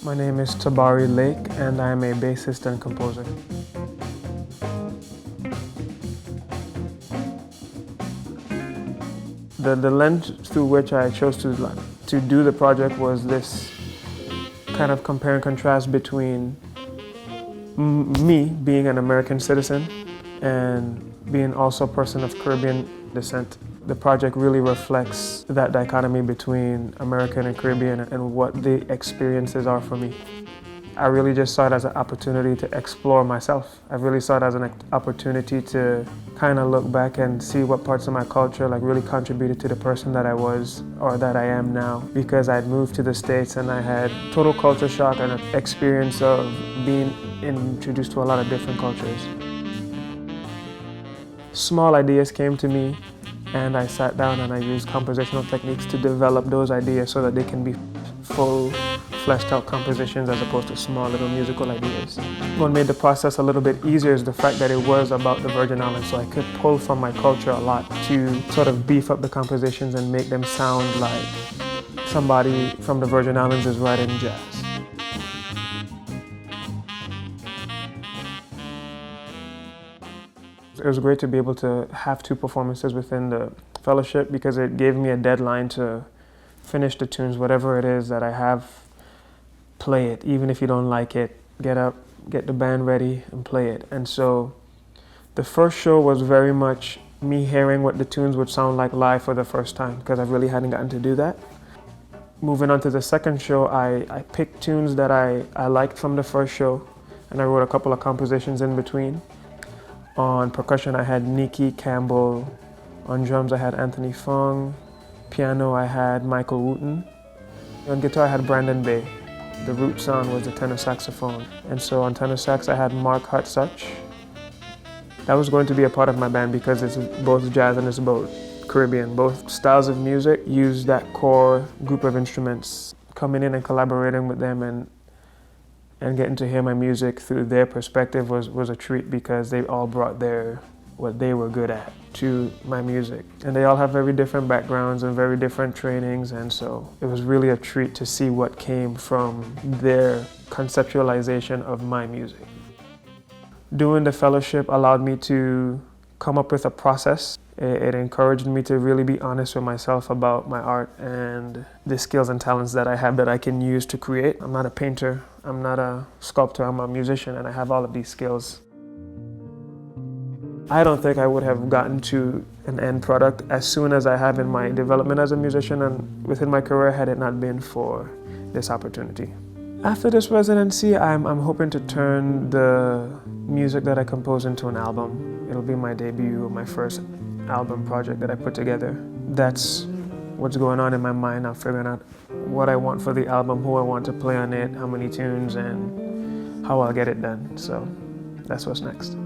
My name is Tabari Lake, and I am a bassist and composer. The lens through which I chose to do the project was this kind of compare and contrast between me being an American citizen and being also a person of Caribbean descent. The project really reflects that dichotomy between American and Caribbean and what the experiences are for me. I really just saw it as an opportunity to explore myself. I really saw it as an opportunity to kind of look back and see what parts of my culture really contributed to the person that I was or that I am now. Because I'd moved to the States and I had total culture shock and an experience of being introduced to a lot of different cultures. Small ideas came to me and I sat down and I used compositional techniques to develop those ideas so that they can be full, fleshed out compositions as opposed to small little musical ideas. What made the process a little bit easier is the fact that it was about the Virgin Islands, so I could pull from my culture a lot to sort of beef up the compositions and make them sound like somebody from the Virgin Islands is writing jazz. It was great to be able to have 2 performances within the fellowship because it gave me a deadline to finish the tunes, whatever it is that I have, play it. Even if you don't like it, get up, get the band ready and play it. And so the first show was very much me hearing what the tunes would sound like live for the first time because I really hadn't gotten to do that. Moving on to the second show, I picked tunes that I liked from the first show and I wrote a couple of compositions in between. On percussion, I had Nikki Campbell. On drums, I had Anthony Fung. Piano, I had Michael Wooten. On guitar, I had Brandon Bay. The root sound was the tenor saxophone. And so on tenor sax, I had Mark Hutsuch. That was going to be a part of my band because it's both jazz and it's both Caribbean. Both styles of music use that core group of instruments. Coming in and collaborating with them and getting to hear my music through their perspective was a treat because they all brought what they were good at to my music. And they all have very different backgrounds and very different trainings, and so it was really a treat to see what came from their conceptualization of my music. Doing the fellowship allowed me to come up with a process. It encouraged me to really be honest with myself about my art and the skills and talents that I have that I can use to create. I'm not a painter, I'm not a sculptor, I'm a musician, and I have all of these skills. I don't think I would have gotten to an end product as soon as I have in my development as a musician and within my career had it not been for this opportunity. After this residency, I'm hoping to turn the music that I compose into an album. It'll be my debut, my first album project that I put together. That's what's going on in my mind now, figuring out what I want for the album, who I want to play on it, how many tunes, and how I'll get it done. So that's what's next.